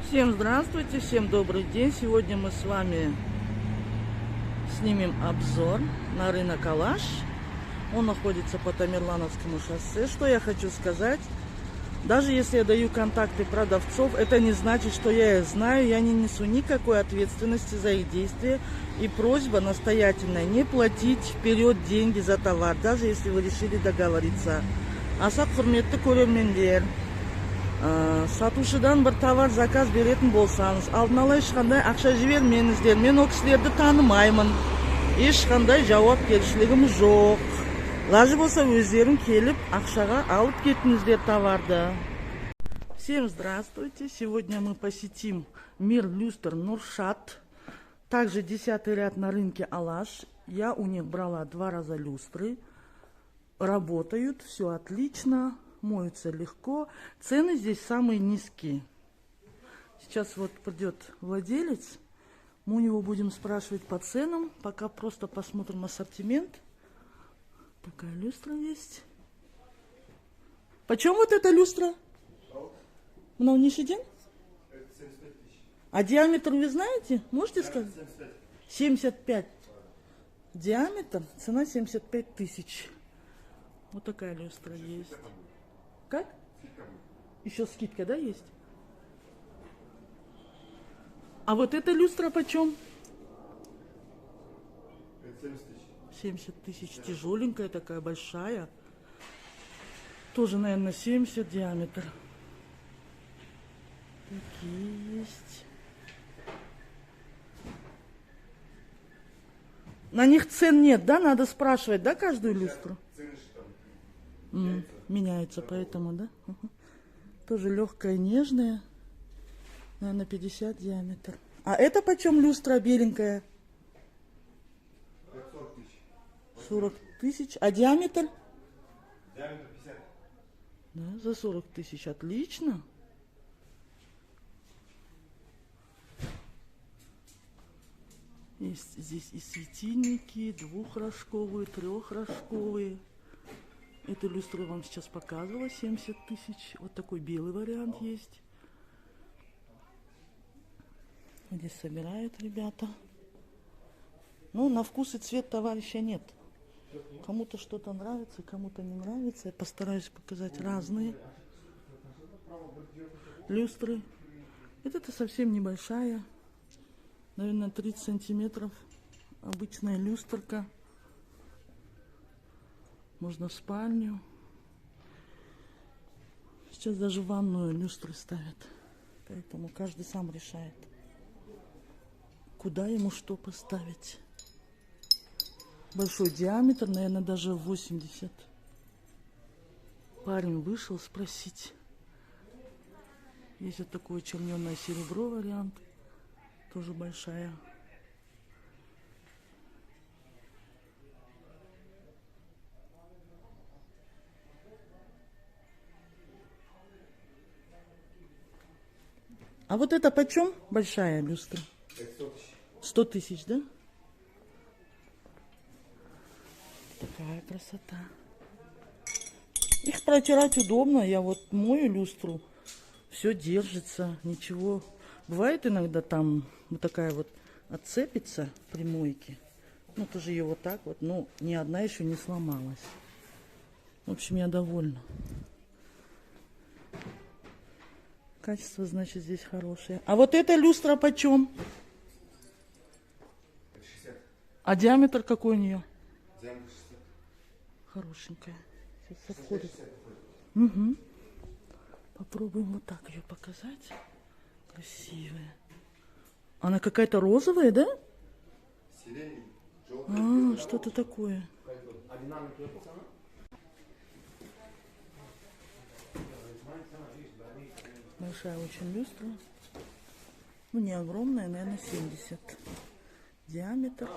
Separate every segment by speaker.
Speaker 1: Всем здравствуйте, всем добрый день. Сегодня мы с вами снимем обзор на рынок Алаш. Он находится по Тамерлановскому шоссе. Что я хочу сказать? Даже если я даю контакты продавцов, это не значит, что я их знаю. Я не несу никакой ответственности за их действия. И просьба настоятельная: не платить вперед деньги за товар, даже если вы решили договориться. Аса құрметті көрермендер, сатушыдан бір товар заказ беретін болсаңыз, алдын ала ешқандай ақша жібермеңіздер. Мен ол кісілерді танымаймын. Ешқандай жауапкершілігім жоқ. Лажы болса өздерің келіп ақшаға алып кетіңіздер товарды. Всем здравствуйте. Сегодня мы посетим Мир люстр Нуршат. Также 10-й ряд на рынке Алаш. Я у них брала 2 раза люстры. Работают, все отлично. Моются легко. Цены здесь самые низкие. Сейчас вот придет владелец. Мы у него будем спрашивать по ценам. Пока просто посмотрим ассортимент. Такая люстра есть. Почем вот эта люстра? Много не один? А диаметр вы знаете? Можете сказать? 75. Диаметр, цена 75 тысяч. Вот такая люстра есть. Как? Еще скидка, да, есть? А вот эта люстра почем? 70 тысяч. Тяжеленькая такая, большая. Тоже, наверное, 70 диаметр. Такие есть. На них цен нет, да? Надо спрашивать, да, каждую люстру? Меняются, поэтому, да? Тоже легкая, нежная. Наверное, 50 диаметр. А это почем люстра беленькая? 40 тысяч. А диаметр?
Speaker 2: Диаметр 50.
Speaker 1: Да, за 40 тысяч. Отлично. Есть здесь и светильники, 2-рожковые, 3-рожковые. Эту люстру я вам сейчас показывала, 70 тысяч. Вот такой белый вариант есть. Здесь собирают ребята. Ну, на вкус и цвет товарища нет. Кому-то что-то нравится, кому-то не нравится. Я постараюсь показать разные люстры. Это совсем небольшая. Наверное, 30 сантиметров. Обычная люстрка. Можно в спальню. Сейчас даже в ванную люстры ставят. Поэтому каждый сам решает, куда ему что поставить. Большой диаметр, наверное, даже 80. Парень вышел спросить. Есть вот такое черненое серебро вариант. Тоже большая. А вот это почем? Большая люстра. 100 тысяч, да? Такая красота. Их протирать удобно. Я вот мою люстру. Все держится. Ничего. Бывает иногда там вот такая вот отцепится при мойке. Ну, тоже ее вот так вот. Но ни одна еще не сломалась. В общем, я довольна. Качество, значит, здесь хорошее. А вот эта люстра почем?
Speaker 2: 60.
Speaker 1: А диаметр какой у нее?
Speaker 2: Диаметр 60.
Speaker 1: Хорошенькая. Сейчас совходит. Угу. Попробуем вот так ее показать. Красивая. Она какая-то розовая, да?
Speaker 2: Сирень,
Speaker 1: А, что-то такое. Большая очень люстра. Ну, не огромная, наверное, 70. Диаметр.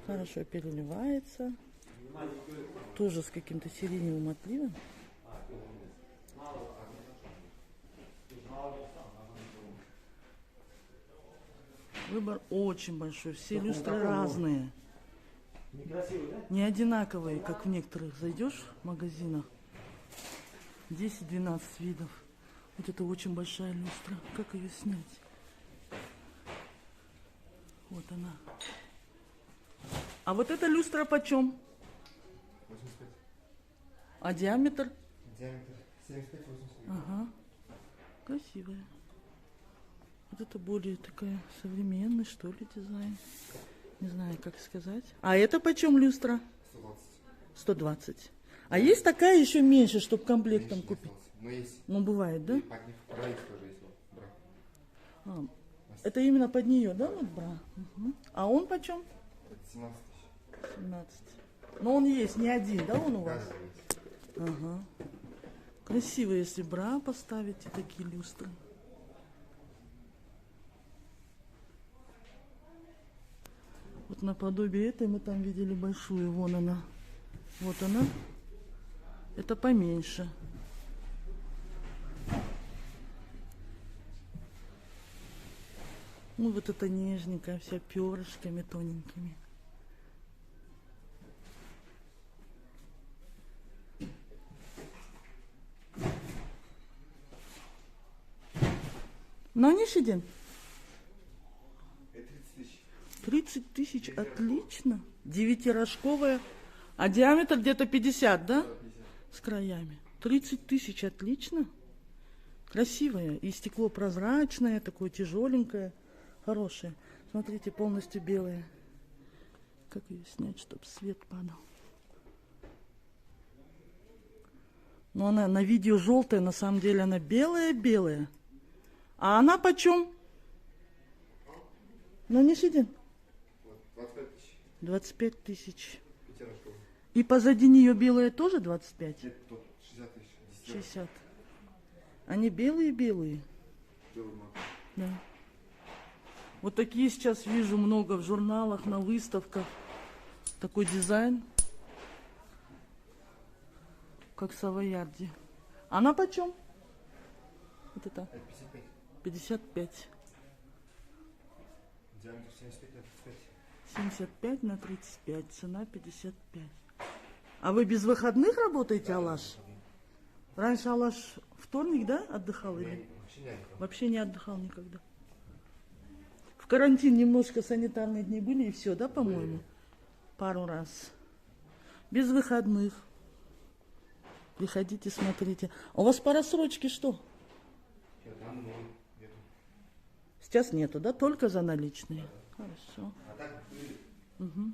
Speaker 1: Хорошо переливается. Тоже с каким-то сиреневым отливом. Выбор очень большой. Все люстры разные. Не одинаковые, как в некоторых зайдешь в магазинах. 10-12 видов. Вот это очень большая люстра. Как ее снять? Вот она. А вот эта люстра почем?
Speaker 2: 85.
Speaker 1: А диаметр?
Speaker 2: Диаметр 75-80.
Speaker 1: Ага. Красивая. Вот это более такая современный, что ли, дизайн. Не знаю, как сказать. А это почем люстра?
Speaker 2: 120.
Speaker 1: 120. А есть такая еще меньше, чтобы комплектом
Speaker 2: Меньше
Speaker 1: купить?
Speaker 2: осталось. Но есть.
Speaker 1: Ну, бывает, да?
Speaker 2: И под них браик тоже есть. Вот, бра.
Speaker 1: А, это именно под нее, да, вот бра? Мгм. А он почем?
Speaker 2: Это 17 тысяч.
Speaker 1: 17. Но он есть, не один, да, он у вас?
Speaker 2: Газовый есть.
Speaker 1: Ага. Красиво, если бра поставить и такие люстры. Вот наподобие этой мы там видели большую. Вон она. Вот она. Это поменьше. Ну вот это нежненькая, вся перышками тоненькими. На нищий
Speaker 2: 30 тысяч.
Speaker 1: 30 тысяч, отлично. Девятирожковая. А диаметр где-то 50, да?
Speaker 2: 50.
Speaker 1: С краями. 30 тысяч, отлично. Красивая. И стекло прозрачное, такое тяжеленькое. Хорошее. Смотрите, полностью белая. Как ее снять, чтобы свет падал? Но она на видео желтая, на самом деле она белая-белая. А она почем? Ну, не сидим.
Speaker 2: Вот, 25 тысяч.
Speaker 1: 25 тысяч.
Speaker 2: Пятирожковый.
Speaker 1: И позади нее белая тоже 25?
Speaker 2: Нет, тут 60 тысяч.
Speaker 1: 60. Они белые-белые.
Speaker 2: Белый маг.
Speaker 1: Да. Вот такие сейчас вижу много в журналах, на выставках. Такой дизайн. Как савоярди. Она почем? Вот это.
Speaker 2: Это 55.
Speaker 1: 55.
Speaker 2: Диаметр 75 на 35.
Speaker 1: 75 на 35. Цена 55. А вы без выходных работаете, Алаш? Раньше Алаш вторник, да, отдыхал или?
Speaker 2: Вообще не отдыхал.
Speaker 1: Вообще не отдыхал никогда. В карантин немножко санитарные дни были и все, да, по-моему? Пару раз. Без выходных. Приходите, смотрите. А у вас по рассрочке что?
Speaker 2: Нет, там нету.
Speaker 1: Сейчас нету, да? Только за наличные. Хорошо.
Speaker 2: А так были.
Speaker 1: Угу.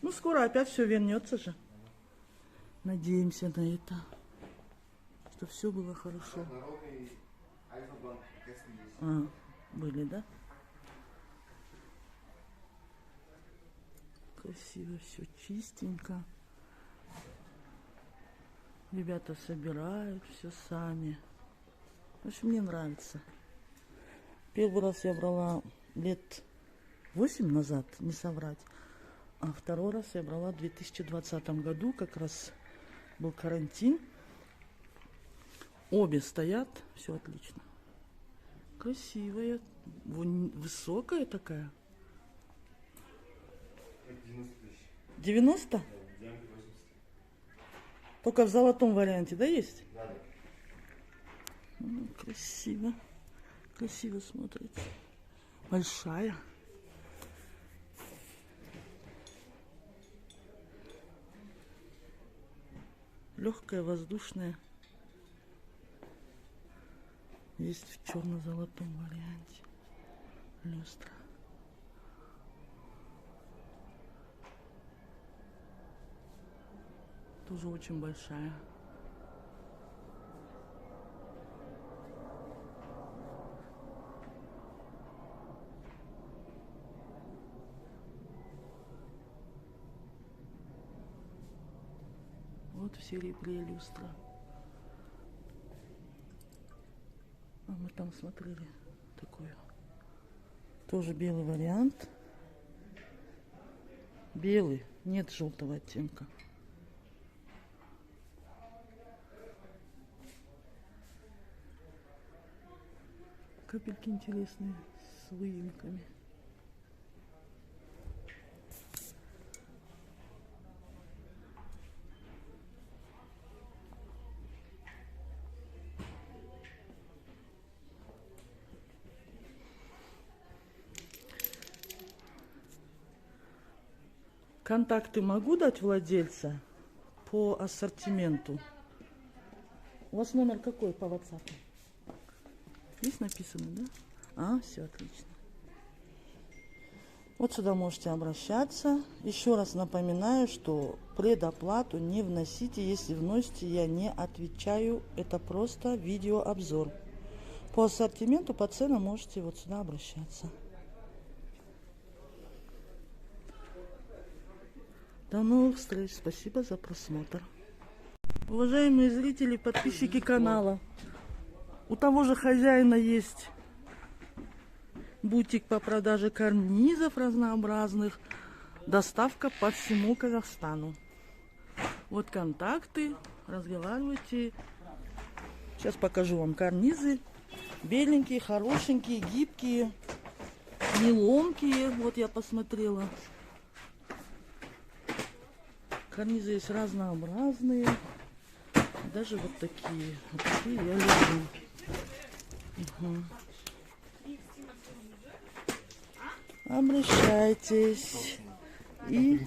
Speaker 1: Ну, скоро опять все вернется же. Надеемся на это. Что все было хорошо.
Speaker 2: Народный Альфа-банк. Кэски есть.
Speaker 1: А, были, да? Красиво все, чистенько. Ребята собирают все сами. В общем, мне нравится. Первый раз я брала лет 8 назад, не соврать. А второй раз я брала в 2020 году, как раз был карантин. Обе стоят, все отлично. Красивая, высокая такая.
Speaker 2: Это 90 тысяч.
Speaker 1: 90?
Speaker 2: Да, диаметр 80.
Speaker 1: Только в золотом варианте, да, есть?
Speaker 2: Да, да.
Speaker 1: Красиво. Красиво смотрится. Большая. Легкая, воздушная. Есть в черно-золотом варианте. Люстра. Тоже очень большая. Вот в серебре люстра. А мы там смотрели такую. Тоже белый вариант. Белый, нет желтого оттенка. Капельки интересные с выемками. Контакты могу дать владельца по ассортименту? У вас номер какой по WhatsApp? Здесь написано, да? А, все отлично. Вот сюда можете обращаться. Еще раз напоминаю, что предоплату не вносите. Если вносите, я не отвечаю. Это просто видеообзор. По ассортименту, по ценам можете вот сюда обращаться. До новых встреч. Спасибо за просмотр. Уважаемые зрители, подписчики канала. У того же хозяина есть бутик по продаже карнизов разнообразных. Доставка по всему Казахстану. Вот контакты. Разговаривайте. Сейчас покажу вам карнизы. Беленькие, хорошенькие, гибкие, не ломкие. Вот я посмотрела. Карнизы есть разнообразные. Даже вот такие. Вот такие я люблю. Угу. Обращайтесь. И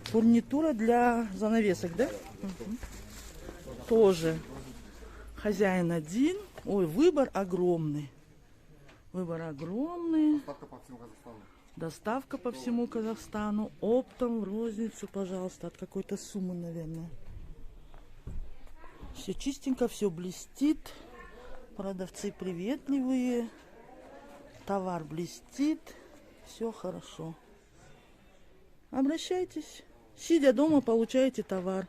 Speaker 1: фурнитура для занавесок, да? Угу. Тоже. Хозяин один. Ой, выбор огромный. Выбор огромный. Доставка по всему Казахстану. Оптом, в розницу, пожалуйста. От какой-то суммы, наверное. Все чистенько, все блестит. Продавцы приветливые. Товар блестит. Все хорошо. Обращайтесь. Сидя дома, получаете товар.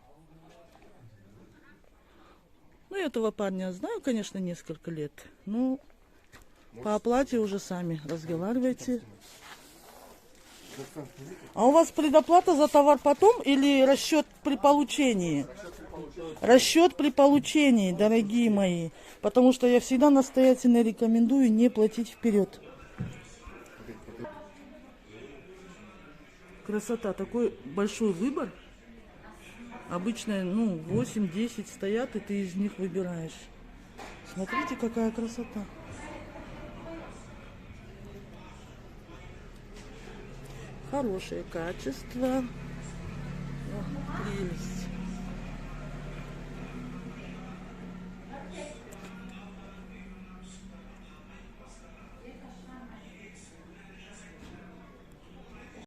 Speaker 1: Ну, этого парня знаю, конечно, несколько лет. Но по оплате уже сами разговаривайте. А у вас предоплата за товар потом или расчет при получении? Расчет при получении, дорогие мои. Потому что я всегда настоятельно рекомендую не платить вперед. Красота, такой большой выбор. Обычно, 8-10 стоят, и ты из них выбираешь. Смотрите, какая красота. Хорошее качество. Прелесть.